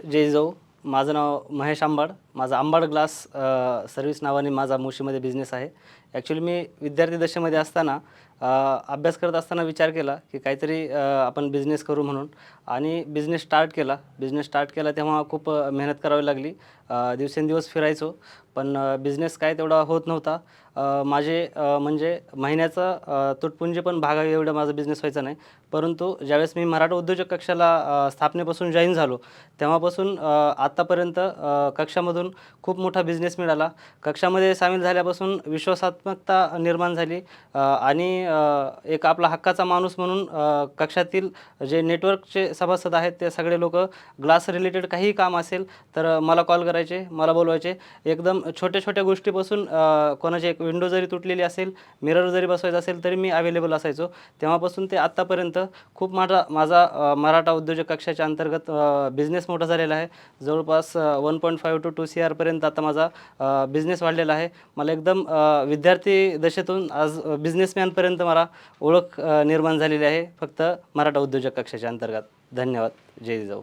जय जिजाऊ. माझं नाव महेश आंबाड. माझा आंबाड glass service नावाने माझा मुळशीमध्ये बिझनेस आहे. ॲक्च्युली मी विद्यार्थी दशेमध्ये असताना अभ्यास करत असताना विचार केला की काहीतरी आपण बिझनेस करू म्हणून आणि बिझनेस स्टार्ट केला तेव्हा खूप मेहनत करावी लागली. दिवसेंदिवस फिरायचो पण बिझनेस काय तेवढा होत नव्हता. माझे म्हणजे महिन्याचं तुटपुंजी पण भागावी एवढं माझा बिझनेस व्हायचा नाही. परंतु ज्यावेळेस मी मराठा उद्योजक कक्षाला स्थापनेपासून जॉईन झालो तेव्हापासून आत्तापर्यंत कक्षामधून खूप मोठा बिझनेस मिळाला. कक्षामध्ये सामील झाल्यापासून विश्वासात्मकता निर्माण झाली आणि एक आपला हक्काचा माणूस म्हणून कक्षातील जे नेटवर्कचे सभासद आहेत ते सगळे लोक ग्लास रिलेटेड काहीही काम असेल तर मला कॉल करायचे, मला बोलवायचे. एकदम छोट्या छोट्या गोष्टीपासून कोणाची एक विंडो जरी तुटलेली असेल, मिरर जरी बसवायचा असेल तरी मी अवेलेबल असायचो. तेव्हापासून ते आत्तापर्यंत खूप माझा मराठा उद्योजक कक्षाच्या अंतर्गत बिझनेस मोठा झालेला आहे. जवळपास 1.5 to 2 CR आता माझा बिझनेस वाढलेला आहे. मला एकदम विद्यार्थी दशेतून आज बिझनेसमॅनपर्यंत मला ओळख निर्माण झालेली आहे फक्त मराठा उद्योजक कक्षाच्या अंतर्गत. धन्यवाद. जय जिजाऊ.